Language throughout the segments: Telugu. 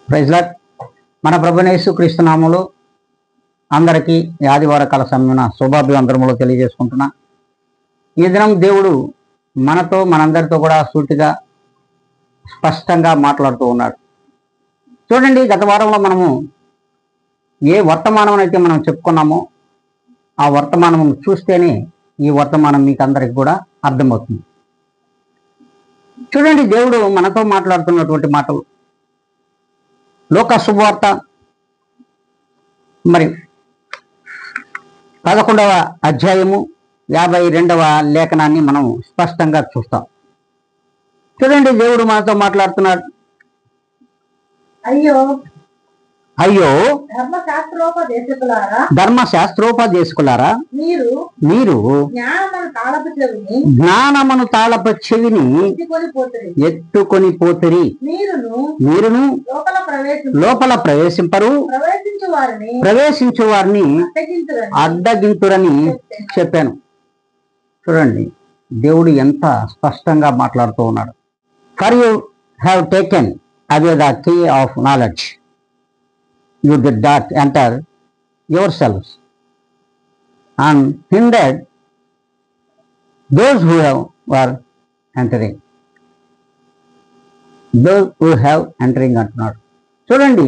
Praise lord. మన ప్రభువైన యేసుక్రీస్తు నామములో అందరికీ ఈ ఆదివార కాల సమయమున శుభాభివందనములు తెలియజేసుకుంటున్నా. ఈ దినం దేవుడు మనతో మనందరితో కూడా సూటిగా స్పష్టంగా మాట్లాడుతూ ఉన్నాడు. చూడండి, గత వారంలో మనము ఏ వర్తమానం అయితే మనం చెప్పుకున్నామో ఆ వర్తమానం చూస్తేనే ఈ వర్తమానం మీకు అందరికి కూడా అర్థమవుతుంది. చూడండి, దేవుడు మనతో మాట్లాడుతున్నటువంటి మాటలు లోక శుభవార్త మరి 11వ అధ్యాయము 52వ లేఖనాన్ని మనం స్పష్టంగా చూస్తాం. చూడండి, దేవుడు మనతో మాట్లాడుతున్నాడు. అయ్యో అయ్యో ధర్మశాస్త్రోపదేశకులారా, మీరు జ్ఞానమును తాళపు చెవిని ఎత్తుకొని పోతిరి. మీరును లోపల ప్రవేశింపరు, ప్రవేశించు వారిని అడ్డగింతురని చెప్పాను. చూడండి, దేవుడు ఎంత స్పష్టంగా మాట్లాడుతూ ఉన్నాడు. For you have taken away the key of knowledge, you did not enter yourselves and hindered those who were entering. Those who have entering అంటున్నాడు. చూడండి,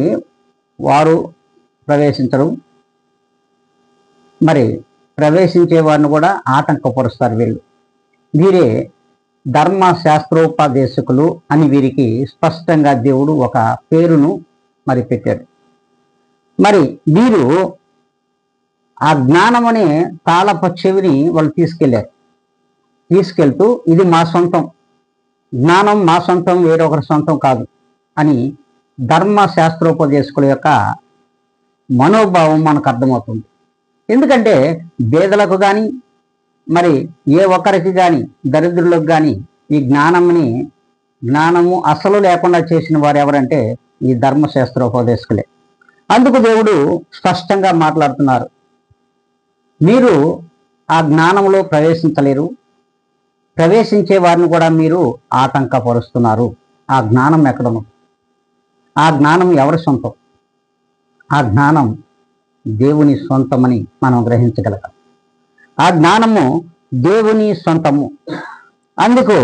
వారు ప్రవేశించరు, మరి ప్రవేశించే వారిని కూడా ఆటంకపరుస్తారు. వీరే ధర్మశాస్త్రోపదేశకులు అని వీరికి స్పష్టంగా దేవుడు ఒక పేరును మరి పెట్టాడు. మరి వీరు ఆ జ్ఞానం అనే తాళపు చెవిని వాళ్ళు తీసుకెళ్తూ ఇది మా సొంతం, జ్ఞానం మా సొంతం, వేరొకరి సొంతం కాదు అని ధర్మశాస్త్రోపదేశకుల యొక్క మనోభావం మనకు అర్థమవుతుంది. ఎందుకంటే పేదలకు కానీ మరి ఏ ఒక్కరికి కానీ దరిద్రులకు కానీ ఈ జ్ఞానము అసలు లేకుండా చేసిన వారు ఎవరంటే ఈ ధర్మశాస్త్రోపదేశకులే. అందుకు దేవుడు స్పష్టంగా మాట్లాడుతున్నారు. మీరు ఆ జ్ఞానంలో ప్రవేశించలేరు, ప్రవేశించే వారిని కూడా మీరు ఆటంకపరుస్తున్నారు. ఆ జ్ఞానం ఎక్కడను? ఆ జ్ఞానం ఎవరి సొంతం? ఆ జ్ఞానం దేవుని సొంతమని మనం గ్రహించగలగాలి. ఆ జ్ఞానము దేవుని సొంతము. అందుకు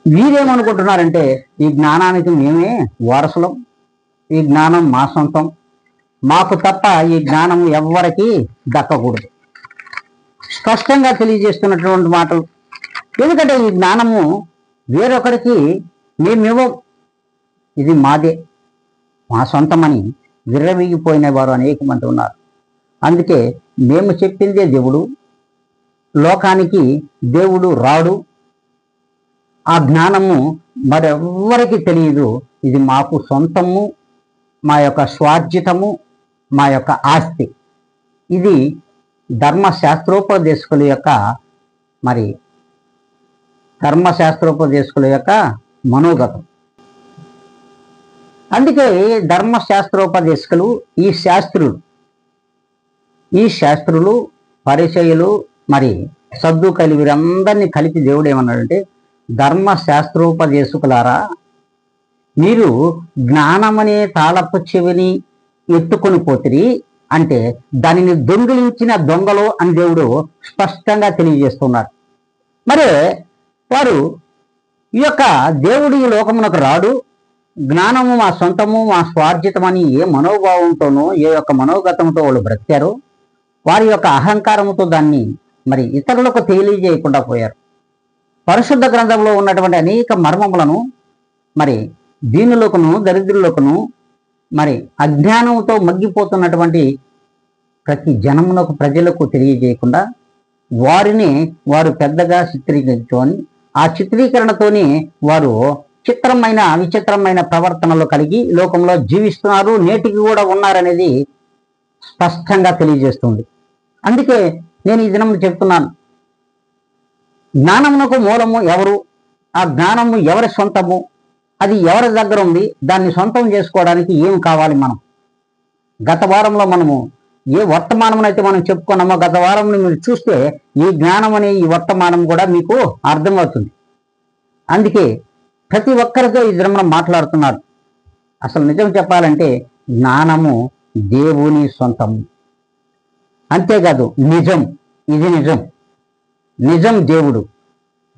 వీరేమనుకుంటున్నారంటే ఈ జ్ఞానానికి మేమే వారసులం, ఈ జ్ఞానం మా సొంతం, మాకు తప్ప ఈ జ్ఞానం ఎవ్వరికి దక్కకూడదు. స్పష్టంగా తెలియజేస్తున్నటువంటి మాటలు. ఎందుకంటే ఈ జ్ఞానము వేరొకరికి మేమివ్వం, ఇది మాదే, మా సొంతమని విర్రవీగిపోయిన వారు అనేక మంది ఉన్నారు. అందుకే మేము చెప్పిందే దేవుడు, లోకానికి దేవుడు రాడు, ఆ జ్ఞానము మరెవ్వరికి తెలియదు, ఇది మాకు సొంతము, మా యొక్క స్వార్జితము, మా యొక్క ఆస్తి. ఇది ధర్మశాస్త్రోపదేశకుల యొక్క మనోగతం. అందుకే ధర్మశాస్త్రోపదేశకులు ఈ శాస్త్రులు పరిచయులు మరి సద్దుకైలు వీరందరినీ కలిపి దేవుడు ఏమన్నాడంటే, ధర్మశాస్త్రోపదేశకులారా, మీరు జ్ఞానమనే తాళపు చెవిని ఎత్తుకొని పోతిరి అంటే దానిని దొంగిలించిన దొంగలు అని దేవుడు స్పష్టంగా తెలియజేస్తున్నాడు. మరి వారు ఈ యొక్క దేవుడు ఈ లోకమునకు రాడు, జ్ఞానము మా సొంతము, మా స్వార్జితమని ఏ మనోభావంతోనో ఏ యొక్క మనోగతంతో వాళ్ళు బ్రతికారో వారి యొక్క అహంకారంతో దాన్ని మరి ఇతరులకు తెలియజేయకుండా పోయారు. పరిశుద్ధ గ్రంథంలో ఉన్నటువంటి అనేక మర్మములను మరి దీనులకును దరిద్రులకును మరి అజ్ఞానంతో మగ్గిపోతున్నటువంటి ప్రతి ప్రజలకు తెలియజేయకుండా వారు పెద్దగా చిత్రీకరించుకొని ఆ చిత్రీకరణతోనే వారు విచిత్రమైన ప్రవర్తనలు కలిగి లోకంలో జీవిస్తున్నారు, నేటికి కూడా ఉన్నారనేది స్పష్టంగా తెలియజేస్తుంది. అందుకే నేను ఈ దినం చెప్తున్నాను, జ్ఞానమునకు మూలము ఎవరు, ఆ జ్ఞానము ఎవరి సొంతము, అది ఎవరి దగ్గర ఉంది, దాన్ని సొంతం చేసుకోవడానికి ఏం కావాలి? గత వారంలో మనము ఏ వర్తమానం అయితే మనం చెప్పుకున్నామో గత వారంలో మీరు చూస్తే ఈ జ్ఞానం అనే ఈ వర్తమానం కూడా మీకు అర్థమవుతుంది. అందుకే ప్రతి ఒక్కరితో ఈ దినమున మాట్లాడుతున్నాడు. అసలు నిజం చెప్పాలంటే జ్ఞానము దేవుని సొంతము. అంతేకాదు నిజం, ఇది నిజం, నిజం దేవుడు,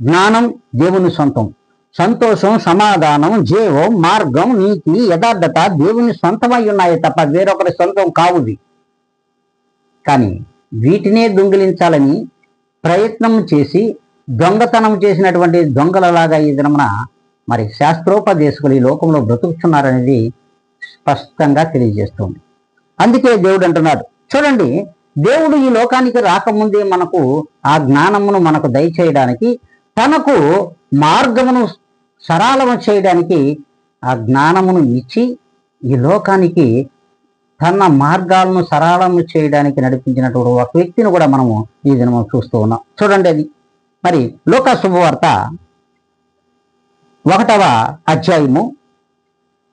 జ్ఞానం దేవుని సొంతం, సంతోషం, సమాధానం, జీవం, మార్గం, నీతి, యథార్థత దేవుని సొంతమై ఉన్నాయి తప్ప వేరొకరి సొంతం కావుది. కానీ వీటినే దొంగిలించాలని ప్రయత్నం చేసి దొంగతనం చేసినటువంటి దొంగలలాగా ఈ దినమున మరి శాస్త్రోపదేశకులు ఈ లోకంలో బ్రతుకుతున్నారనేది స్పష్టంగా తెలియజేస్తుంది. అందుకే దేవుడు అంటున్నాడు, చూడండి, దేవుడు ఈ లోకానికి రాకముందే మనకు ఆ జ్ఞానమును మనకు దయచేయడానికి, తనకు మార్గమును సరళము చేయడానికి ఆ జ్ఞానమును ఇచ్చి ఈ లోకానికి తన మార్గాలను సరళము చేయడానికి నడిపించినటువంటి ఒక వ్యక్తిని కూడా మనము ఈ దినము చూస్తూ ఉన్నాం. చూడండి, అది మరి లూకా శుభవార్త 1వ అధ్యాయము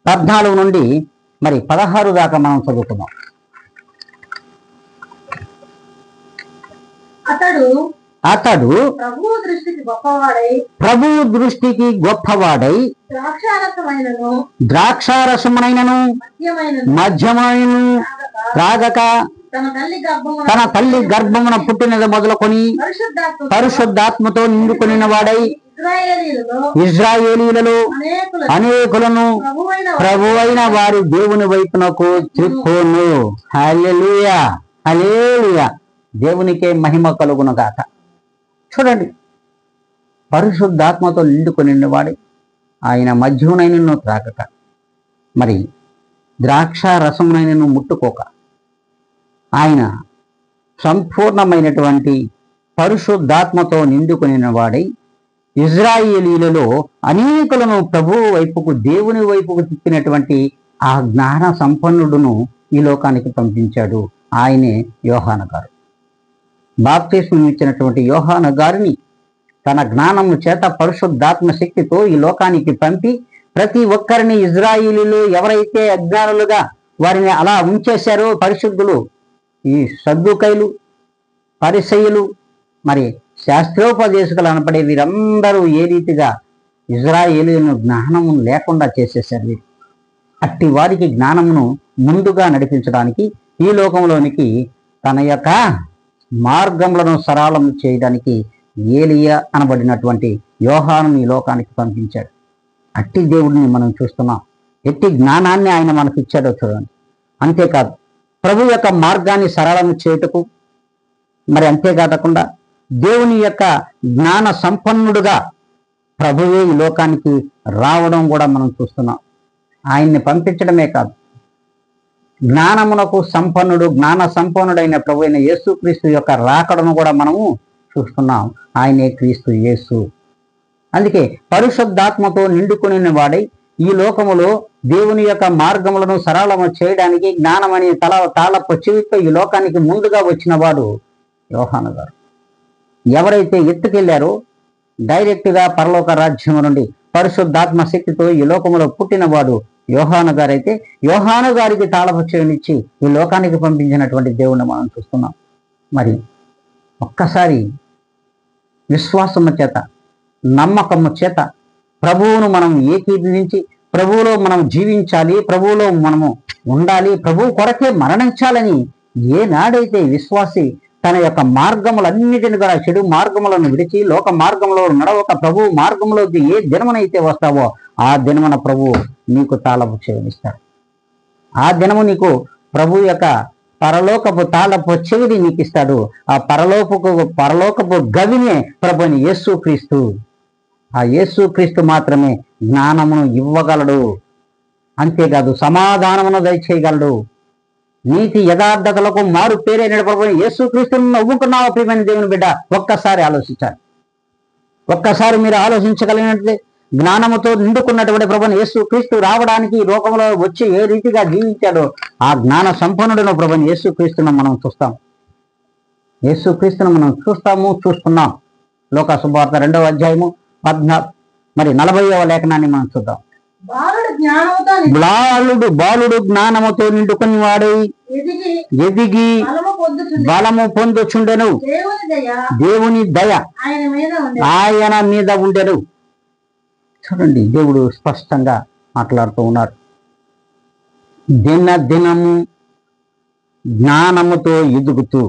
14 నుండి మరి 16 దాకా మనం చదువుకుందాం. అతడు ప్రభువు దృష్టికి గొప్పవాడై ద్రాక్షారసమునైనను మద్యమైనను త్రాగక తన తల్లి గర్భమున పుట్టినది మొదలుకొని పరిశుద్ధాత్మతో నిండుకొనిన వాడై ఇజ్రాయేలీలలో అనేకులను ప్రభువైన వారి దేవుని వైపునకు త్రిప్పును. హల్లెలూయా, హల్లెలూయా, దేవునికే మహిమ కలుగునుగాక. చూడండి, పరిశుద్ధాత్మతో నిండుకొని వాడి ఆయన మద్యమునైనను త్రాగక మరి ద్రాక్ష రసమునైనను ముట్టుకోక ఆయన సంపూర్ణమైనటువంటి పరిశుద్ధాత్మతో నిండుకొని వాడై ఇజ్రాయేలీలలో అనేకులను ప్రభువు వైపుకు, దేవుని వైపుకు తిప్పినటువంటి ఆ జ్ఞాన సంపన్నుడును ఈ లోకానికి పంపించాడు. ఆయనే యోహాను గారు. బాప్తిస్మం ఇచ్చినటువంటి యోహాను గారిని తన జ్ఞానము చేత పరిశుద్ధాత్మ శక్తితో ఈ లోకానికి పంపి ప్రతి ఒక్కరిని, ఇజ్రాయిలీలు ఎవరైతే అజ్ఞానులుగా వారిని అలా ఉంచేశారో పరిశుద్ధులు, ఈ సద్దుకైలు, పరిసయ్యులు, మరి శాస్త్రోపదేశకులు అనపడే వీరందరూ ఏ రీతిగా ఇజ్రాయేలీలను జ్ఞానము లేకుండా చేసేశారు. అట్టి వారికి జ్ఞానమును ముందుగా నడిపించడానికి ఈ లోకంలోనికి తన యొక్క మార్గములను సరళం చేయడానికి ఏలియా అనబడినటువంటి యోహాను ఈ లోకానికి పంపించాడు. అట్టి దేవుడిని మనం చూస్తున్నాం. ఎట్టి జ్ఞానాన్ని ఆయన మనకు ఇచ్చాడో చూడండి. అంతేకాదు ప్రభు యొక్క మార్గాన్ని సరళం చేయుటకు, మరి అంతేకాకుండా దేవుని యొక్క జ్ఞాన సంపన్నుడుగా ప్రభువే ఈ లోకానికి రావడం కూడా మనం చూస్తున్నాం. ఆయన్ని పంపించడమే కాదు, జ్ఞానమునకు సంపన్నుడు, జ్ఞాన సంపన్నుడైన ప్రభు అయిన యేసుక్రీస్తు యొక్క రాకడను కూడా మనము చూస్తున్నాం. ఆయనే క్రీస్తు యేసు. అందుకే పరిశుద్ధాత్మతో నిండుకుని వాడై ఈ లోకములో దేవుని యొక్క మార్గములను సరళము చేయడానికి జ్ఞానమని తాళపు చెవితో ఈ లోకానికి ముందుగా వచ్చిన వాడు యోహాను గారు. ఎవరైతే ఎత్తుకెళ్లారో డైరెక్ట్గా పరలోక రాజ్యము నుండి పరిశుద్ధాత్మ శక్తితో ఈ లోకములో పుట్టినవాడు యోహాను గారైతే, యోహాను గారికి తాళపు చెవినిచ్చి ఈ లోకానికి పంపించినటువంటి దేవుణ్ణి మనం చూస్తున్నాం. మరి ఒక్కసారి విశ్వాసము చేత, నమ్మకము చేత ప్రభువును మనం ఏకీభవించి ప్రభువులో మనం జీవించాలి, ప్రభువులో మనము ఉండాలి, ప్రభువు కొరకే మరణించాలని ఏనాడైతే విశ్వాసి తన యొక్క మార్గములన్నిటిని కూడా, చెడు మార్గములను విడిచి లోక మార్గంలో నడవక ప్రభు మార్గంలోకి ఏ దినమునైతే వస్తావో ఆ దినమున ప్రభువు నీకు తాళపు చెవినిస్తాడు. ఆ దినము నీకు ప్రభు యొక్క పరలోకపు తాళపు చెవిని నీకు ఇస్తాడు. ఆ పరలోకపు గవినే ప్రభుని యేసుక్రీస్తు. ఆ యేసుక్రీస్తు మాత్రమే జ్ఞానమును ఇవ్వగలడు. అంతేకాదు సమాధానమును దయచేయగలడు. నీతి యథార్థతలకు మారు పేరైన ప్రభుని యేసుక్రీస్తును నవ్వుకున్నావు ప్రియమైన దేవుని బిడ్డ. ఒక్కసారి ఆలోచించాలి. ఒక్కసారి మీరు ఆలోచించగలిగినట్లే జ్ఞానముతో నిండుకున్నటువంటి ప్రభుని యేసుక్రీస్తు రావడానికి ఈ లోకంలో వచ్చి ఏ రీతిగా జీవించాడో ఆ జ్ఞాన సంపన్నుడైన ప్రభుని యేసుక్రీస్తును మనం చూస్తాం. యేసుక్రీస్తును మనం చూస్తున్నాం. లోకా శుభవార్త 2వ అధ్యాయము 40వ లేఖనాన్ని మనం చూద్దాం. బాలుడు జ్ఞానముతో నిండుకుని వాడై ఎదిగి బలము పొందుచుండెను. దేవుని దయ ఆయన మీద ఉండెను. చూడండి, దేవుడు స్పష్టంగా మాట్లాడుతూ ఉన్నాడు. దినము జ్ఞానముతో ఎదుగుతూ,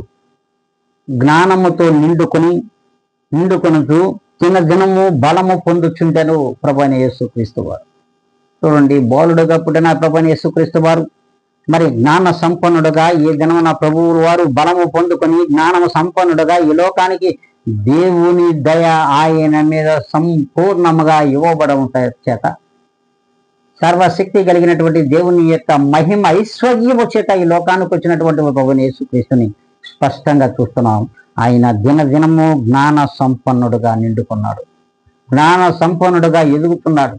జ్ఞానముతో నిండుకొనుతూ దినము బలము పొందుచుంటెను ప్రభు అయిన యేసుక్రీస్తు వారు. చూడండి, బాలుడుగా పుట్టిన ప్రభు అయిన యేసుక్రీస్తు వారు మరి జ్ఞాన సంపన్నుడుగా ఈ దినమున ప్రభువు వారు బలము పొందుకొని జ్ఞానము సంపన్నుడుగా ఈ లోకానికి దేవుని దయ ఆయన మీద సంపూర్ణముగా ఇవ్వబడడం చేత, సర్వశక్తి కలిగినటువంటి దేవుని యొక్క మహిమ ఐశ్వర్యము చేత ఈ లోకానికి వచ్చినటువంటి ప్రభువుని యేసుక్రీస్తుని స్పష్టంగా చూస్తున్నాం. ఆయన దినము జ్ఞాన సంపన్నుడుగా నిండుకున్నాడు, జ్ఞాన సంపన్నుడుగా ఎదుగుతున్నాడు,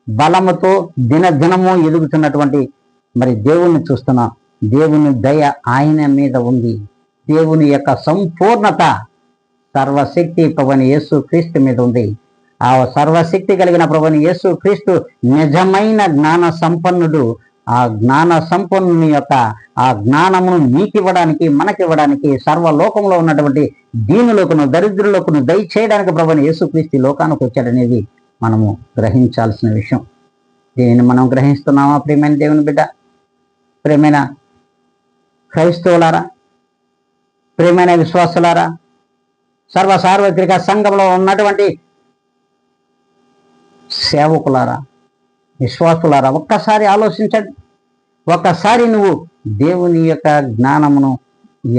బలముతో దినము ఎదుగుతున్నటువంటి మరి దేవుణ్ణి చూస్తున్నాం. దేవుని దయ ఆయన మీద ఉంది. దేవుని యొక్క సంపూర్ణత సర్వశక్తి ప్రభుని యేసు క్రీస్తు మీద ఉంది. ఆ సర్వశక్తి కలిగిన ప్రభుని యేసు క్రీస్తు నిజమైన జ్ఞాన సంపన్నుడు. ఆ జ్ఞాన సంపన్నుని యొక్క ఆ జ్ఞానమును నీకివ్వడానికి, మనకివ్వడానికి, సర్వలోకంలో ఉన్నటువంటి దీనులకును దరిద్రులకును దయచేయడానికి ప్రభుని యేసు క్రీస్తు లోకానికి వచ్చాడనేది మనము గ్రహించాల్సిన విషయం. దీనిని మనం గ్రహిస్తున్నామా ప్రియమైన దేవుని బిడ్డ? ప్రియమైన క్రైస్తవులారా, ప్రియమైన విశ్వాసులారా, సార్వత్రిక సంఘంలో ఉన్నటువంటి సేవకులారా, విశ్వాసులారా, ఒక్కసారి ఆలోచించండి. ఒక్కసారి నువ్వు దేవుని యొక్క జ్ఞానమును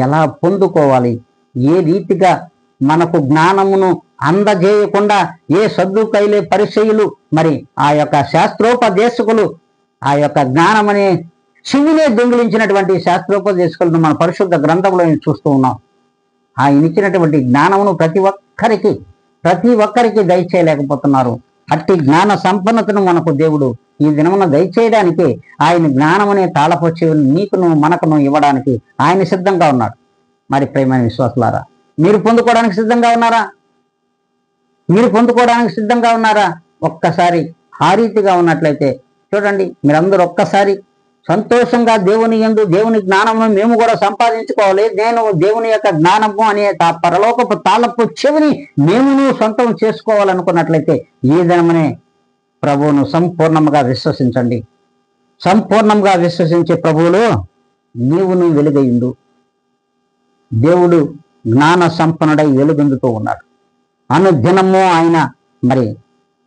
ఎలా పొందుకోవాలి, ఏ రీతిగా మనకు జ్ఞానమును అందజేయకుండా ఏ సద్దుకైలే పరిచయులు మరి ఆ యొక్క శాస్త్రోపదేశకులు ఆ యొక్క జ్ఞానమనే చెవినే దొంగిలించినటువంటి శాస్త్రోపదేశకులను మన పరిశుద్ధ గ్రంథంలో చూస్తూ ఉన్నాం. ఆయన ఇచ్చినటువంటి జ్ఞానమును ప్రతి ఒక్కరికి దయచేయలేకపోతున్నారు. అట్టి జ్ఞాన సంపన్నతను మనకు దేవుడు ఈ దినమున దయచేయడానికి, ఆయన జ్ఞానమనే తాళపు చెవిని నీకును మనకును ఇవ్వడానికి ఆయన సిద్ధంగా ఉన్నాడు. మరి ప్రియమైన విశ్వాసులారా, మీరు పొందుకోవడానికి సిద్ధంగా ఉన్నారా? మీరు పొందుకోవడానికి సిద్ధంగా ఉన్నారా? ఒక్కసారి ఆ రీతిగా ఉన్నట్లయితే చూడండి, మీరందరూ ఒక్కసారి సంతోషంగా దేవుని యందు దేవుని జ్ఞానమును మేము కూడా సంపాదించుకోవాలి. నేను దేవుని యొక్క జ్ఞానము అనే పరలోకపు తాళపు చెవిని మేమును సొంతం చేసుకోవాలనుకున్నట్లయితే ఈ దినమనే ప్రభువును సంపూర్ణంగా విశ్వసించండి. సంపూర్ణంగా విశ్వసించే ప్రభువులో నీవును వెలుగయిండు. దేవుడు జ్ఞాన సంపన్నుడై వెలుగొందుతూ ఉన్నాడు. అనుదినము ఆయన మరి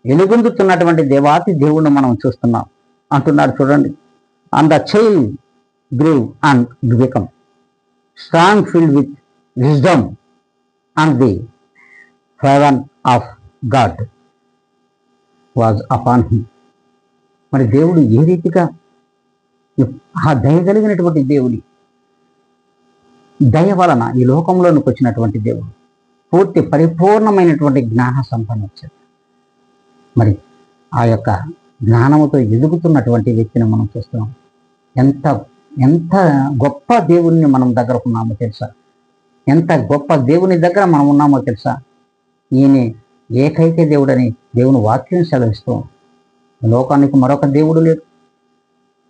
వెలుగొందుతున్నటువంటి దేవాతి దేవుణ్ణి మనం చూస్తున్నాం. అంటున్నాడు చూడండి, and the child grew and became strong, filled with wisdom, and the favor of God was upon him. మరి దేవుడు ఏ రీతిగా ఆ దయ కలిగినటువంటి దేవుడి దయ వలన ఈ లోకంలోనికి వచ్చినటువంటి దేవుడు పూర్తి పరిపూర్ణమైనటువంటి జ్ఞాన సంపన్న మరి ఆ యొక్క జ్ఞానముతో ఎదుగుతున్నటువంటి వ్యక్తిని మనం చూస్తున్నాం. ఎంత గొప్ప దేవుని మనం దగ్గరకున్నామో తెలుసా? ఎంత గొప్ప దేవుని దగ్గర మనం ఉన్నామో తెలుసా? ఈయన ఏకైక దేవుడని దేవుని వాక్యం సెలవిస్తూ, లోకానికి మరొక దేవుడు లేడు.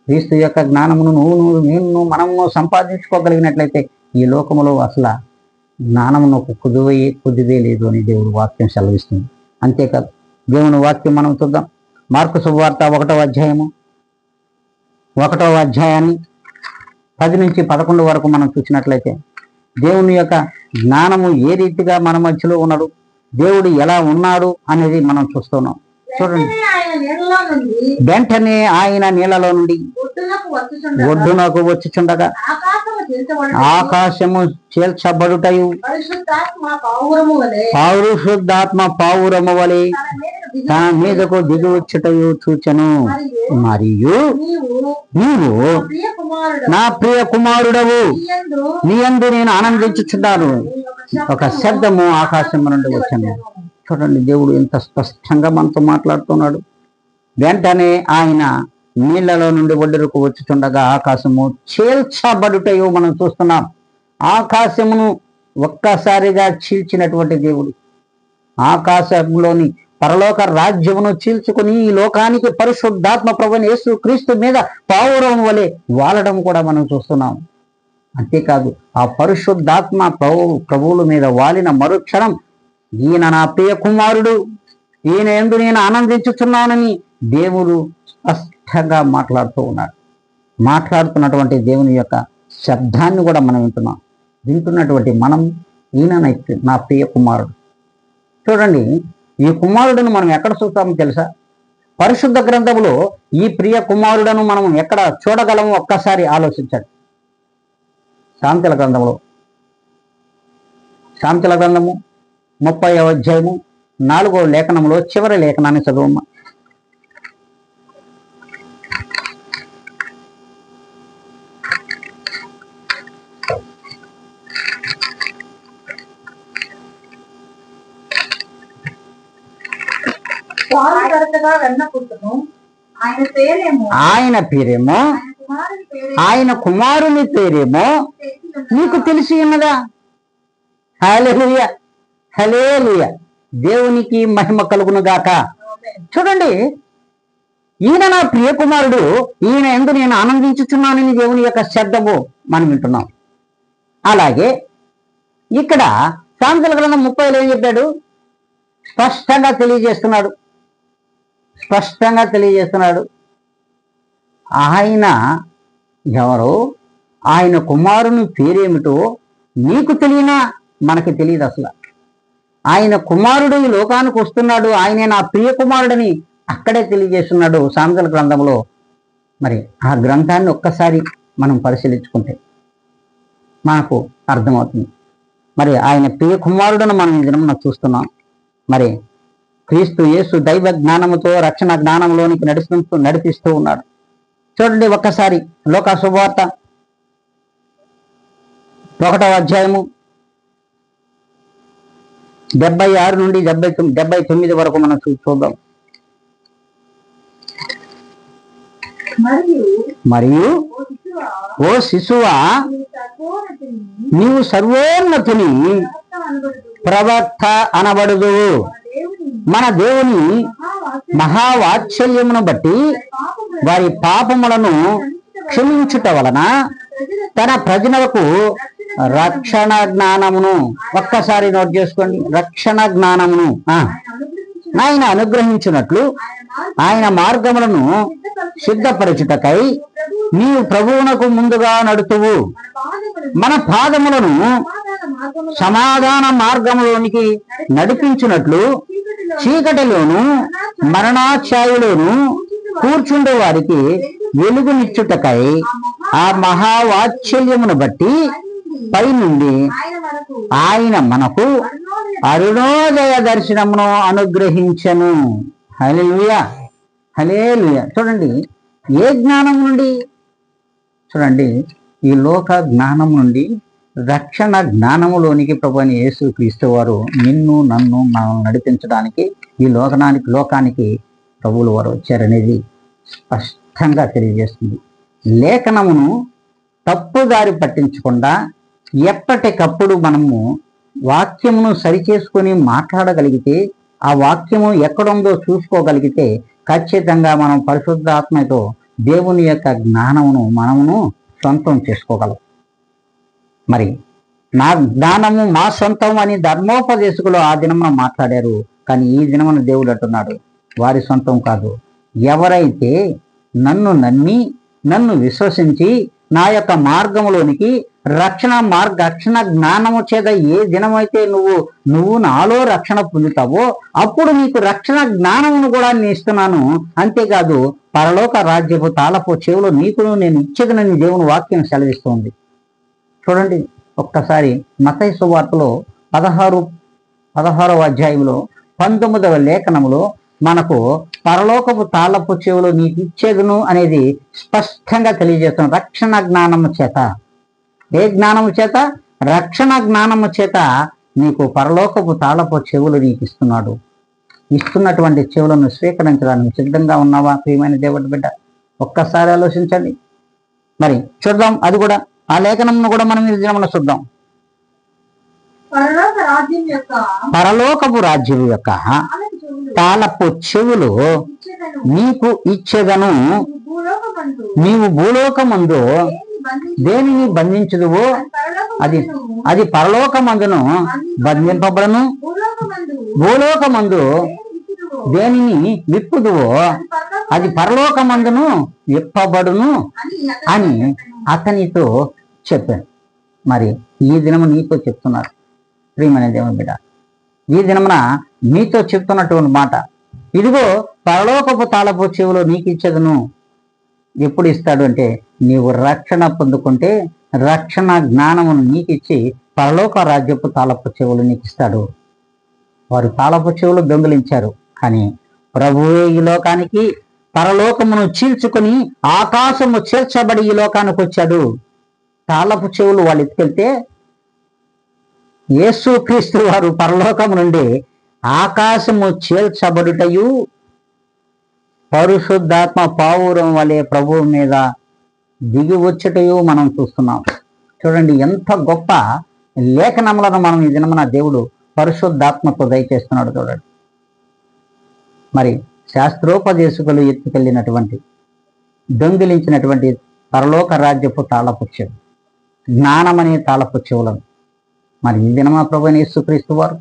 క్రీస్తు యొక్క జ్ఞానమును నేను మనము సంపాదించుకోగలిగినట్లయితే ఈ లోకములో అసలు జ్ఞానమును కుదివే లేదు అని దేవుడు వాక్యం సెలవిస్తుంది. అంతేకాదు, దేవుని వాక్యం మనం చూద్దాం. మార్కు శుభవార్త 1వ అధ్యాయాన్ని 10 నుంచి 11 వరకు మనం చూసినట్లయితే దేవుని యొక్క జ్ఞానము ఏ రీతిగా మన మధ్యలో ఉన్నాడు, దేవుడు ఎలా ఉన్నాడు అనేది మనం చూస్తున్నాం. చూడండి, వెంటనే ఆయన నీళ్ళలో నుండి ఒడ్డునకు వచ్చుచుండగా ఆకాశము చేల్చబడుటయు పరిశుద్ధాత్మ పావురము వలె తన మీదకు దిగి వచ్చుటయు చూచెను. మరియు నీవు నా ప్రియ కుమారుడవు, నీ యందు నేను ఆనందించుచున్నాను ఒక శబ్దము ఆకాశము నుండి వచ్చాను. చూడండి, దేవుడు ఎంత స్పష్టంగా మనతో మాట్లాడుతున్నాడు. వెంటనే ఆయన నీళ్లలో నుండి ఒడ్డుకు వచ్చుచుండగా ఆకాశము చీల్చబడుటయో మనం చూస్తున్నాం. ఆకాశమును ఒక్కసారిగా చీల్చినటువంటి దేవుడు, ఆకాశంలోని పరలోక రాజ్యమును చీల్చుకుని ఈ లోకానికి పరిశుద్ధాత్మ ప్రభువైన యేసు క్రీస్తు మీద పావురం వలె వాలడం కూడా మనం చూస్తున్నాం. అంతేకాదు, ఆ పరిశుద్ధాత్మ ప్రభువుల మీద వాలిన మరుక్షణం ఈయన నా ప్రియ కుమారుడు, ఈయన యందు నేను ఆనందించుచున్నానని దేవుడు స్పష్టంగా మాట్లాడుతూ ఉన్నాడు. మాట్లాడుతున్నటువంటి దేవుని యొక్క శబ్దాన్ని కూడా మనం వింటున్నటువంటి మనం ఈయన నా ప్రియ కుమారుడు. చూడండి, ఈ కుమారుడును మనం ఎక్కడ చూస్తామో తెలుసా? పరిశుద్ధ గ్రంథములో ఈ ప్రియ కుమారుడను మనం ఎక్కడ చూడగలము ఒక్కసారి ఆలోచించండి. సామెతల గ్రంథము 30వ అధ్యాయము 4వ లేఖనంలో చివరి లేఖనాన్ని చదువమ్మా. ఆయన పేరేమో ఆయన కుమారుని పేరేమో నీకు తెలిసి ఉన్నదా? హల్లెలూయా, హల్లెలూయా, దేవునికి మహిమ కలుగును గాక. చూడండి, ఈయన నా ప్రియ కుమారుడు, ఈయన యందు నేను ఆనందించుచున్నానని దేవుని యొక్క శబ్దము మనం వింటున్నాం. అలాగే ఇక్కడ సామెతల గ్రంథం 30లో ఏం చెప్పాడు? స్పష్టంగా తెలియజేస్తున్నాడు. ఆయన ఎవరో, ఆయన కుమారుని పేరేమిటో నీకు తెలియనా? మనకి తెలియదు అసలు. ఆయన కుమారుడు ఈ లోకానికి వస్తున్నాడు, ఆయనే నా ప్రియ కుమారుడని అక్కడే తెలియజేస్తున్నాడు సామెతల గ్రంథంలో. మరి ఆ గ్రంథాన్ని ఒక్కసారి మనం పరిశీలించుకుంటే మనకు అర్థమవుతుంది. మరి ఆయన ప్రియ కుమారుడను మనం ఈ దినం చూస్తున్నాం. మరి క్రీస్తు యేసు దైవ జ్ఞానముతో రక్షణ జ్ఞానంలోనికి నడిపిస్తూ ఉన్నాడు. చూడండి ఒక్కసారి లోకా శుభవార్త 1వ అధ్యాయము 76 నుండి 79 వరకు మనం చూద్దాం. మరియు ఓ శిశువా, నీవు సర్వోన్నతుని ప్రవక్త అనబడుదు. మన దేవుని మహావాత్సల్యమును బట్టి వారి పాపములను క్షమించుట వలన తన ప్రజలకు రక్షణ జ్ఞానమును, ఒక్కసారి నోట్ చేసుకోండి, రక్షణ జ్ఞానమును ఆయన అనుగ్రహించినట్లు ఆయన మార్గములను సిద్ధపరచుటకై నీవు ప్రభువునకు ముందుగా నడుతువు. మన పాదములను సమాధాన మార్గములోనికి నడిపించినట్లు చీకటిలోను మరణాఛాయలోను కూర్చుండే వారికి వెలుగునిచ్చుటకై ఆ మహావాత్సల్యమును బట్టి పైనుండి ఆయన మనకు అరుణోదయ దర్శనమును అనుగ్రహించెను. హల్లెలూయా, హల్లెలూయా. చూడండి, ఏ జ్ఞానం నుండి? చూడండి, ఈ లోక జ్ఞానం నుండి రక్షణ జ్ఞానములోనికి ప్రభువైన యేసు క్రీస్తు వారు నన్ను మనల్ని నడిపించడానికి ఈ లోకానికి ప్రభువులు వారు వచ్చారనేది స్పష్టంగా తెలియజేస్తుంది. లేఖనమును తప్పుదారి పట్టించకుండా ఎప్పటికప్పుడు మనము వాక్యమును సరిచేసుకొని మాట్లాడగలిగితే, ఆ వాక్యము ఎక్కడుందో చూసుకోగలిగితే ఖచ్చితంగా మనం పరిశుద్ధాత్మతో దేవుని యొక్క జ్ఞానమును మనమును సొంతం చేసుకోగలం. మరి నా జ్ఞానము మా సొంతం అని ధర్మోపదేశకులు ఆ దినమున మాట్లాడారు. కానీ ఈ దినమున దేవుడు అంటున్నాడు, వారి సొంతం కాదు. ఎవరైతే నన్ను విశ్వసించి నా యొక్క మార్గములోనికి రక్షణ జ్ఞానము చేత ఏ దినమైతే నువ్వు నాలో రక్షణ పొందుతావో అప్పుడు నీకు రక్షణ జ్ఞానమును కూడా నేను ఇస్తున్నాను. అంతేకాదు పరలోక రాజ్యపు తాళపు చెవులు నీకును నేను ఇచ్చేదనని దేవుని వాక్యం సెలవిస్తుంది. చూడండి ఒక్కసారి మత్తయి సువార్తలో 16వ అధ్యాయంలో 19వ లేఖనములో మనకు పరలోకపు తాళపు చెవులు నీకు ఇచ్చేదును అనేది స్పష్టంగా తెలియజేస్తున్నాం. రక్షణ జ్ఞానము చేత. ఏ జ్ఞానము చేత? రక్షణ జ్ఞానము చేత నీకు పరలోకపు తాళపు చెవులు నీకు ఇస్తున్నాడు. ఇస్తున్నటువంటి చెవులను స్వీకరించడానికి సిద్ధంగా ఉన్నావా ప్రియమైన దేవుడి బిడ్డ? ఒక్కసారి ఆలోచించండి. మరి చూద్దాం, అది కూడా ఆ లేఖనంను కూడా మనం ఈ దినమున చూద్దాం. పరలోకపు రాజ్యం యొక్క తాళపు చెవులు నీకు ఇచ్చేదను. నీవు భూలోకమందు దేనిని బంధించదువో అది పరలోకమందును బంధింపబడను, భూలోకమందు దేనిని విప్పుదువో అది పరలోకమందును విప్పబడును అని అతనితో చెప్పాను. మరి ఈ దినము నీతో చెప్తున్నారు ప్రియమైన దేవుని బిడ్డ, ఈ దినమున నీతో చెప్తున్నటువంటి మాట, ఇదిగో పరలోకపు తాళపు చెవులు నీకు ఇచ్చేదను. ఎప్పుడు ఇస్తాడు అంటే నీవు రక్షణ పొందుకుంటే రక్షణ జ్ఞానమును నీకు ఇచ్చి పరలోక రాజ్యపు తాళపు చెవులు నీకు ఇస్తాడు. వారు తాళపు చెవులు దొంగిలించారు, కానీ ప్రభువే ఈ లోకానికి పరలోకమును చీల్చుకొని ఆకాశము చేర్చబడి ఈ లోకానికి వచ్చాడు. తాళపు చెవులు వాళ్ళు ఎత్తుకెళ్తే యేసు క్రీస్తు వారు పరలోకము నుండి ఆకాశము చేల్చబడుటయు పరిశుద్ధాత్మ పావురం వలె ప్రభువు మీద దిగి వచ్చుటయు మనం చూస్తున్నాం. చూడండి ఎంత గొప్ప లేఖనములను మనం ఈ దినమున దేవుడు పరిశుద్ధాత్మతో దయచేస్తున్నాడు. చూడండి, మరి శాస్త్రోపదేశకులు ఎత్తుకెళ్ళినటువంటి దొంగిలించినటువంటి పరలోక రాజ్యపు తాళపు చెవు, జ్ఞానమనే తాళపు చెవులను మరి ఈ దినమా ప్రభువైన యేసుక్రీస్తు వారు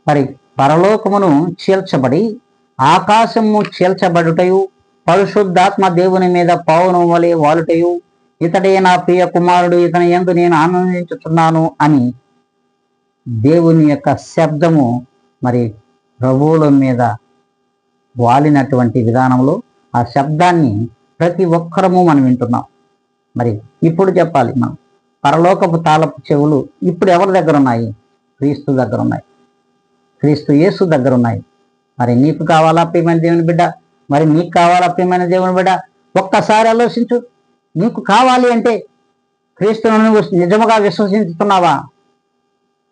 మరి పరలోకమును చీల్చబడి ఆకాశము చీల్చబడుటయు పరిశుద్ధాత్మ దేవుని మీద పౌనం వలె వాలుటయు ఇతడే నా ప్రియ కుమారుడు, ఇతని యందు నేను ఆనందించుతున్నాను అని దేవుని యొక్క శబ్దము మరి ప్రభువుల మీద వాలినటువంటి విధానంలో ఆ శబ్దాన్ని ప్రతి ఒక్కరము మనం వింటున్నాం. మరి ఇప్పుడు చెప్పాలి, మనం పరలోకపు తాళపు చెవులు ఇప్పుడు ఎవరి దగ్గర ఉన్నాయి? క్రీస్తు దగ్గర ఉన్నాయి, క్రీస్తు యేసు దగ్గర ఉన్నాయి. మరి నీకు కావాలా ప్రియమైన దేవుని బిడ్డ? మరి నీకు కావాలా ప్రియమైన దేవుని బిడ్డ? ఒక్కసారి ఆలోచించు. నీకు కావాలి అంటే క్రీస్తును నువ్వు నిజముగా విశ్వసించుతున్నావా?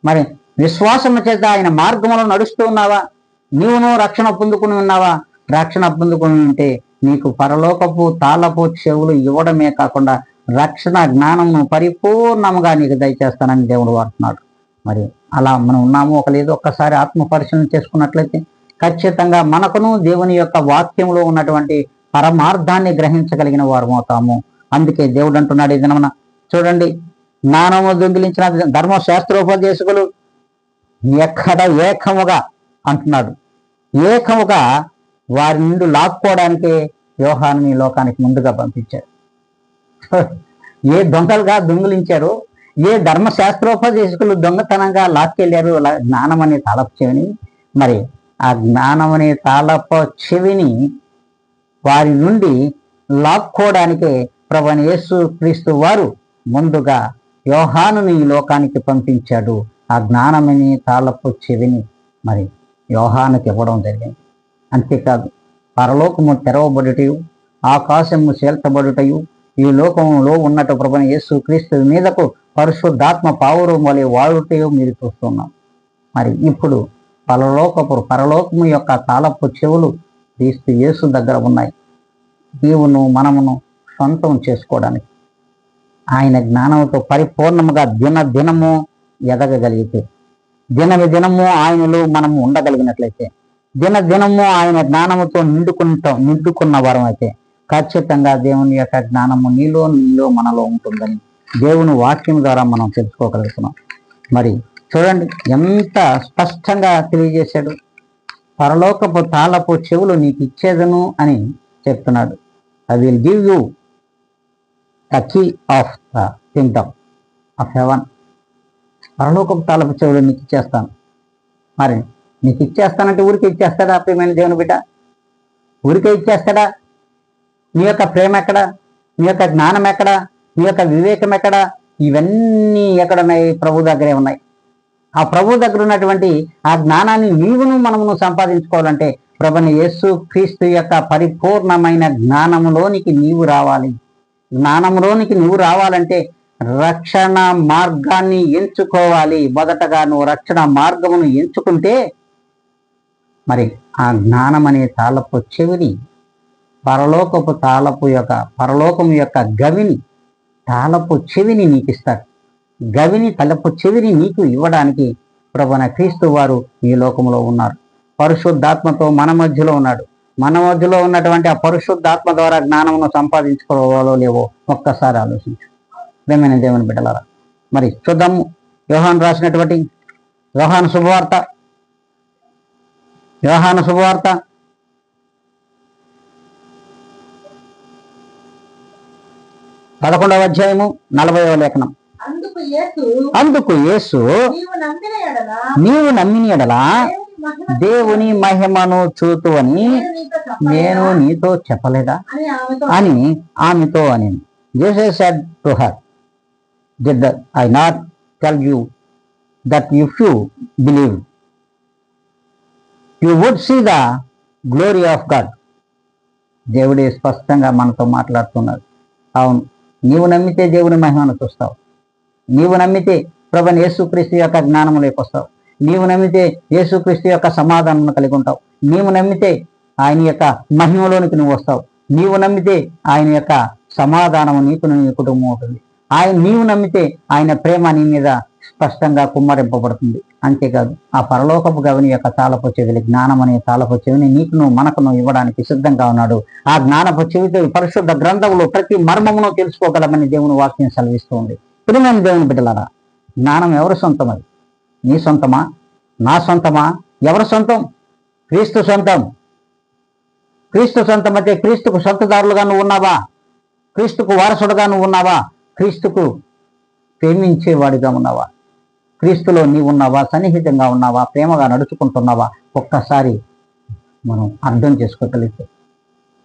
మరి విశ్వాసము చేత ఆయన మార్గంలో నడుస్తూ ఉన్నావా? నీవును రక్షణ పొందుకుని ఉన్నావా? రక్షణ పొందుకుని ఉంటే నీకు పరలోకపు తాళపు చెవులు ఇవ్వడమే కాకుండా రక్షణ జ్ఞానమును పరిపూర్ణముగా నీకు దయచేస్తానని దేవుడు వాడుతున్నాడు. మరి అలా మనం ఉన్నాము ఒక లేదు ఒక్కసారి ఆత్మ పరిశీలన చేసుకున్నట్లయితే ఖచ్చితంగా మనకును దేవుని యొక్క వాక్యంలో ఉన్నటువంటి పరమార్థాన్ని గ్రహించగలిగిన వారు అవుతాము. అందుకే దేవుడు అంటున్నాడు ఈ దినమున, చూడండి, జ్ఞానము దొంగిలించిన ధర్మశాస్త్రోపదేశకులు ఎక్కడ ఏకముగా అంటున్నాడు, ఏకముగా వారి నుండి లాక్కోవడానికే యోహాను ఈ లోకానికి ముందుగా పంపించారు. ఏ దొంగలుగా దొంగిలించారో, ఏ ధర్మశాస్త్రోపదేశకులు దొంగతనంగా లాక్కెళ్ళారు జ్ఞానం అనే తాళపు చెవిని, మరి ఆ జ్ఞానం అనే తాళపు చెవిని వారి నుండి లాక్కోవడానికే ప్రభువైన యేసు క్రీస్తు వారు ముందుగా యోహానుని ఈ లోకానికి పంపించాడు. ఆ జ్ఞానమని తాళపు చెవిని మరి యోహానుకి ఇవ్వడం జరిగింది. అంతేకాదు, పరలోకము తెరవబడుటయు ఆకాశము చేల్చబడుటయు ఈ లోకంలో ఉన్నట్టు ప్రభువైన యేసు క్రీస్తు మీదకు పరిశుద్ధాత్మ పావురం వలె వాడుటయు మీరు చూస్తున్నాం. మరి ఇప్పుడు పరలోకము యొక్క తాళపు చెవులు క్రీస్తు యేసు దగ్గర ఉన్నాయి. నీవును మనమును సొంతం చేసుకోవడానికి ఆయన జ్ఞానంతో పరిపూర్ణముగా దినము ఎదగగలిగితే, దినము ఆయనలో మనము ఉండగలిగినట్లయితే, దినము ఆయన జ్ఞానముతో నిండుకున్న వారం అయితే ఖచ్చితంగా దేవుని యొక్క జ్ఞానము నీలో మనలో ఉంటుందని దేవుని వాక్యం ద్వారా మనం తెలుసుకోగలుగుతున్నాం. మరి చూడండి ఎంత స్పష్టంగా తెలియజేశాడు. పరలోకపు తాళపు చెవులు నీకు ఇచ్చేదను అని చెప్తున్నాడు. I will give you the key of the kingdom of heaven. పరలోకపు తాళపు చెవులు నీకు ఇచ్చేస్తాను. మరి నీకు ఇచ్చేస్తానంటే ఊరికే ఇచ్చేస్తాడా ప్రియమైన దేవుని బిడ్డ? ఊరికే ఇచ్చేస్తాడా? నీ యొక్క ప్రేమ ఎక్కడా? నీ యొక్క జ్ఞానం ఎక్కడా? నీ యొక్క వివేకం ఎక్కడా? ఇవన్నీ ఎక్కడున్నాయి? ప్రభు దగ్గరే ఉన్నాయి. ఆ ప్రభు దగ్గర ఉన్నటువంటి ఆ జ్ఞానాన్ని నీవును మనమును సంపాదించుకోవాలంటే ప్రభువైన యేసు క్రీస్తు యొక్క పరిపూర్ణమైన జ్ఞానంలోనికి నీవు రావాలి. జ్ఞానంలోనికి నువ్వు రావాలంటే రక్షణ మార్గాన్ని ఎంచుకోవాలి. మొదటగా నువ్వు రక్షణ మార్గమును ఎంచుకుంటే మరి ఆ జ్ఞానం అనే తాళపు చెవిని పరలోకము యొక్క గవిని తాళపు చెవిని నీకు ఇస్తాడు. తలపు చెవిని నీకు ఇవ్వడానికి ప్రభువైన క్రీస్తు వారు ఈ లోకంలో ఉన్నారు. పరిశుద్ధాత్మతో మన మధ్యలో ఉన్నాడు. మన మధ్యలో ఉన్నటువంటి ఆ పరిశుద్ధాత్మ ద్వారా జ్ఞానమును సంపాదించుకోవాలో లేవో ఒక్కసారి ఆలోచించు ప్రియమైన దేవుని బిడ్డలారా. మరి చూద్దాము యోహాను రాసినటువంటి యోహాను శుభవార్త యోహాను శుభవార్త 11వ అధ్యాయము 40వ లేఖనం. అందుకు యేసు నీవు నమ్మిన ఎడల దేవుని మహిమను చూతువని నేను నీతో చెప్పలేదా అని ఆమెతో అని. Jesus said to her, did I not tell you that if you believe you would see the glory of God? దేవుడే స్పష్టంగా మనతో మాట్లాడుతున్నాడు. అవును, నీవు నమ్మితే దేవుని మహిమను చూస్తావు. నీవు నమ్మితే ప్రభువైన యేసుక్రీస్తు యొక్క జ్ఞానములోకి వస్తావు. నీవు నమ్మితే యేసుక్రీస్తు యొక్క సమాధానం కలిగి ఉంటావు. నీవు నమ్మితే ఆయన యొక్క మహిమలోనికి నువ్వు వస్తావు. నీవు నమ్మితే ఆయన యొక్క సమాధానము నీకు నీ కుటుంబం ఉంటుంది. నీవు నమ్మితే ఆయన ప్రేమ నీ మీద స్పష్టంగా కుమ్మరింపబడుతుంది. అంతేకాదు, ఆ పరలోకపు గవిని యొక్క తాళపు చెవిని, జ్ఞానం అనే తాళపు చెవిని నీకును మనకును ఇవ్వడానికి సిద్ధంగా ఉన్నాడు. ఆ జ్ఞానపు చెవితో పరిశుద్ధ గ్రంథంలో ప్రతి మర్మమును తెలుసుకోగలమని దేవుని వాక్యం సెలవిస్తూ ఉంది. ప్రియమైన దేవుని బిడ్డలారా, జ్ఞానం ఎవరి సొంతం? అది నీ సొంతమా? నా సొంతమా? ఎవరి సొంతం? క్రీస్తు సొంతం. క్రీస్తు సొంతం అయితే క్రీస్తుకు సొంతదారులుగా నువ్వు ఉన్నావా? క్రీస్తుకు వారసుడుగా నువ్వు ఉన్నావా? క్రీస్తుకు ప్రేమించేవాడిగా ఉన్నావా? క్రీస్తులో నీవు ఉన్నావా? సన్నిహితంగా ఉన్నావా? ప్రేమగా నడుచుకుంటున్నావా? ఒక్కసారి మనం అర్థం చేసుకోగలిగితే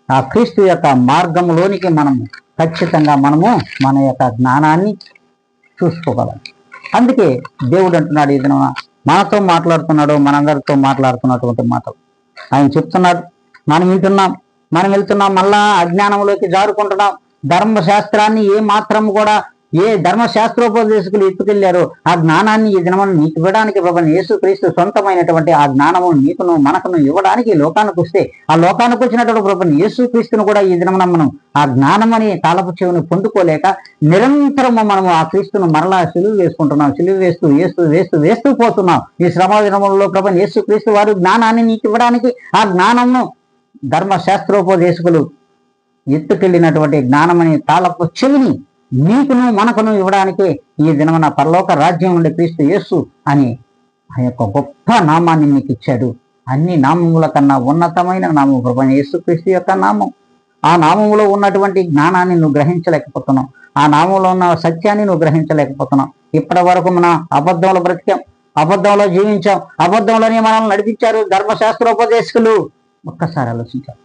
ఆ క్రీస్తు యొక్క మార్గంలోనికి మనము ఖచ్చితంగా మన యొక్క జ్ఞానాన్ని చూసుకోగలం. అందుకే దేవుడు అంటున్నాడు, ఇది మనతో మాట్లాడుతున్నాడు, మనందరితో మాట్లాడుతున్నటువంటి మాటలు ఆయన చెప్తున్నాడు. మనం వింటున్నాం, మనం వెళ్తున్నాం, మళ్ళా అజ్ఞానంలోకి జారుకుంటున్నాం. ధర్మశాస్త్రాన్ని ఏ ధర్మశాస్త్రోపదేశకులు ఎత్తుకెళ్లారో ఆ జ్ఞానాన్ని ఈ దినమును నీకు ఇవ్వడానికి ప్రభువైన యేసుక్రీస్తు సొంతమైనటువంటి ఆ జ్ఞానము నీకును మనకును ఇవ్వడానికి లోకానికి వస్తే, ఆ లోకానికి వచ్చినటువంటి ప్రభువైన యేసుక్రీస్తును కూడా ఈ దినమున మనం ఆ జ్ఞానం అనే తాళపు చెవిని పొందుకోలేక నిరంతరము మనము ఆ క్రీస్తును మరలా సిలువ వేసుకుంటున్నాం. సిలువ వేస్తూ వేస్తూ వేస్తూ వేస్తూ పోతున్నాం. ఈ శ్రమ దినములలో ప్రభువైన యేసుక్రీస్తు వారు జ్ఞానాన్ని నీకు ఇవ్వడానికి ఆ జ్ఞానమును ధర్మశాస్త్రోపదేశకులు ఎత్తుకెళ్ళినటువంటి జ్ఞానం అనే తాళపు చెవిని నీకును మనకును ఇవ్వడానికి ఈ దినమున పరలోక రాజ్యం నుండి క్రీస్తు యేసు అని ఆ యొక్క గొప్ప నామాన్ని నీకు ఇచ్చాడు. అన్ని నామముల కన్నా ఉన్నతమైన నామం ప్రభువైన యేసుక్రీస్తు యొక్క నామం. ఆ నామములో ఉన్నటువంటి జ్ఞానాన్ని నువ్వు గ్రహించలేకపోతున్నావు. ఆ నామంలో ఉన్న సత్యాన్ని నువ్వు గ్రహించలేకపోతున్నావు. ఇప్పటి వరకు మన అబద్ధంలో బ్రతికాం, అబద్ధంలో జీవించాం, అబద్ధంలోనే మనల్ని నడిపించారు ధర్మశాస్త్రోపదేశకులు. ఒక్కసారి ఆలోచించారు.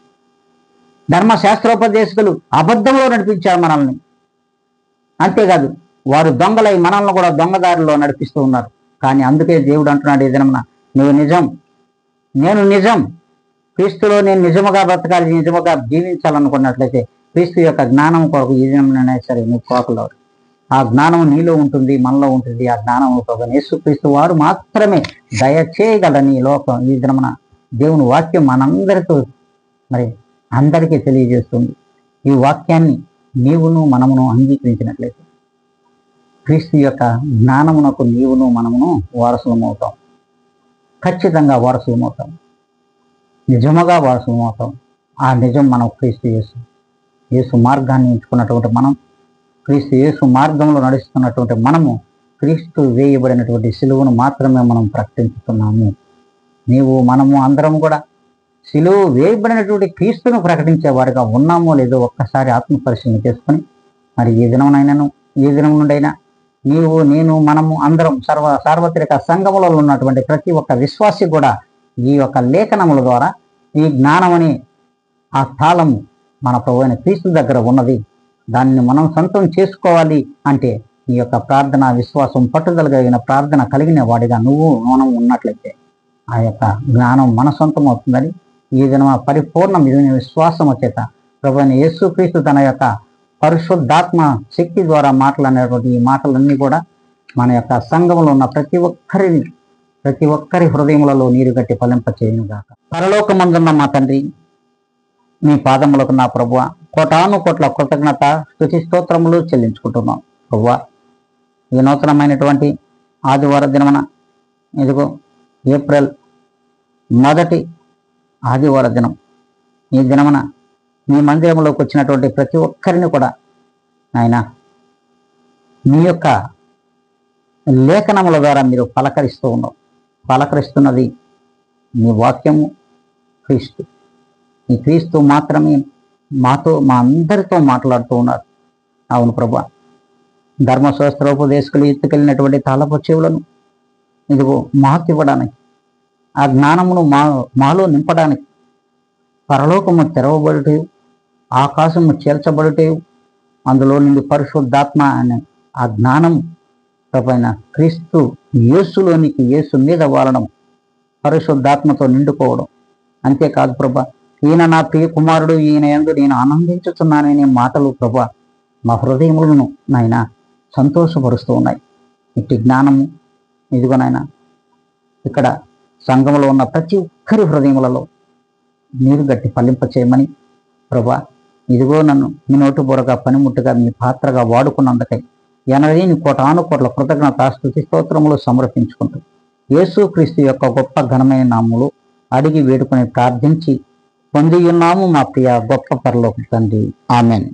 ధర్మశాస్త్రోపదేశకులు అబద్ధంలో నడిపించారు మనల్ని. అంతేకాదు, వారు దొంగలై మనల్ని కూడా దొంగదారిలో నడిపిస్తూ ఉన్నారు. కానీ అందుకే దేవుడు అంటున్నాడు, ఈ దినమున నువ్వు నిజం, నేను నిజం, క్రీస్తులో నేను నిజముగా బ్రతకాలి, నిజముగా జీవించాలనుకున్నట్లయితే క్రీస్తు యొక్క జ్ఞానం కొరకు ఈ దినమునైనా సరే నువ్వు కోకలు. ఆ జ్ఞానం నీలో ఉంటుంది, మనలో ఉంటుంది. ఆ జ్ఞానం ప్రభువైన యేసుక్రీస్తు వారు మాత్రమే దయచేయగలని ఈ లోకం ఈ దినమున దేవుని వాక్యం మనందరితో అందరికీ తెలియజేస్తుంది. ఈ వాక్యాన్ని నీవును మనమును అంగీకరించినట్లయితే క్రీస్తు యొక్క జ్ఞానమునకు నీవును మనమును వారసులమవుతాం. ఖచ్చితంగా వారసులమవుతాం, నిజముగా వారసులమవుతాం. ఆ నిజం మనం క్రీస్తు యేసు మార్గాన్ని ఎంచుకున్నటువంటి మనం, క్రీస్తు యేసు మార్గంలో నడుస్తున్నటువంటి మనము క్రీస్తు వేయబడినటువంటి సిలువను మాత్రమే మనం ప్రకటించుతున్నాము. నీవు మనము అందరం కూడా సిలువ వేయబడినటువంటి క్రీస్తును ప్రకటించేవారుగా ఉన్నామో లేదో ఒక్కసారి ఆత్మ పరిశీలన చేసుకొని ఈ దినమునైనాను, ఈ దినం నుండైనా నీవు, నేను, మనము అందరం సార్వత్రిక సంఘములో ఉన్నటువంటి ప్రతి ఒక్క విశ్వాసి కూడా ఈ యొక్క లేఖనముల ద్వారా ఈ జ్ఞానమని ఆ తాళము మన ప్రభువైన క్రీస్తు దగ్గర ఉన్నది. దాన్ని మనం సొంతం చేసుకోవాలి అంటే ఈ యొక్క ప్రార్థన, విశ్వాసం, పట్టుదల కలిగిన ప్రార్థన కలిగిన వాడిగా మనం ఉన్నట్లయితే ఆ యొక్క జ్ఞానం మన సొంతం అవుతుందని ఈ దిన పరిపూర్ణ విశ్వాసము చేత ప్రభువైన యేసుక్రీస్తు తన యొక్క పరిశుద్ధాత్మ శక్తి ద్వారా మాట్లాడినటువంటి ఈ మాటలన్నీ కూడా మన యొక్క సంఘంలో ఉన్న ప్రతి ఒక్కరి హృదయములలో నీరు గట్టి ఫలింపచేయునుగాక. పరలోకమందున్న మా తండ్రి, మీ పాదములకు నా ప్రభువా కోటాను కోట్ల కృతజ్ఞత స్తుతి స్తోత్రములు చెల్లించుకుంటున్నాం. ప్రభువా, ఈ నూతనమైనటువంటి ఆదివార దినమున ఇదిగో ఏప్రిల్ 1 ఆదివార దినం, ఈ దినమున మీ మందిరంలోకి వచ్చినటువంటి ప్రతి ఒక్కరిని కూడా ఆయన మీ యొక్క లేఖనముల ద్వారా మీరు పలకరిస్తున్నది మీ వాక్యము, క్రీస్తు. ఈ క్రీస్తు మాత్రమే మాతో, మా అందరితో మాట్లాడుతూ ఉన్నారు. అవును ప్రభా, ధర్మశాస్త్రోపదేశకులు ఎత్తుకెళ్ళినటువంటి తాళపు చెవులను ఇదిగో మాకు ఇవ్వడానికి, ఆ జ్ఞానమును మాలో నింపడానికి, పరలోకము తెరవబడుటే, ఆకాశము చేర్చబడుటే, అందులో నుండి పరిశుద్ధాత్మ అనే ఆ జ్ఞానం ప్రభైన క్రీస్తు యేసులోనికి, యేసు మీద వాలడం, పరిశుద్ధాత్మతో నిండుకోవడం. అంతేకాదు ప్రభా, ఈయన నా ప్రియ కుమారుడు, ఈయన యందు నేను ఆనందించుతున్నాననే మాటలు ప్రభా మా హృదయములను నాయన సంతోషపరుస్తూ ఉన్నాయి. ఇట్టి జ్ఞానము ఇదిగోనైనా ఇక్కడ సంఘంలో ఉన్న ప్రతి ఒక్కరి హృదయములలో నీరు గట్టి ఫలింప చేయమని ప్రభా, ఇదిగో నన్ను మీ నోటు బొరగా పనిముట్టుగా మీ పాత్రగా వాడుకున్నందుకై ఎనలేని కోటాను కోట్ల కృతజ్ఞత స్తుతి స్తోత్రములు సమర్పించుకుంటూ యేసు క్రీస్తు యొక్క గొప్ప ఘనమైన నామములు అడిగి వేడుకొని ప్రార్థించి పొంది ఉన్నాము మా ప్రియ గొప్ప పరలోక తండ్రి. ఆమెన్.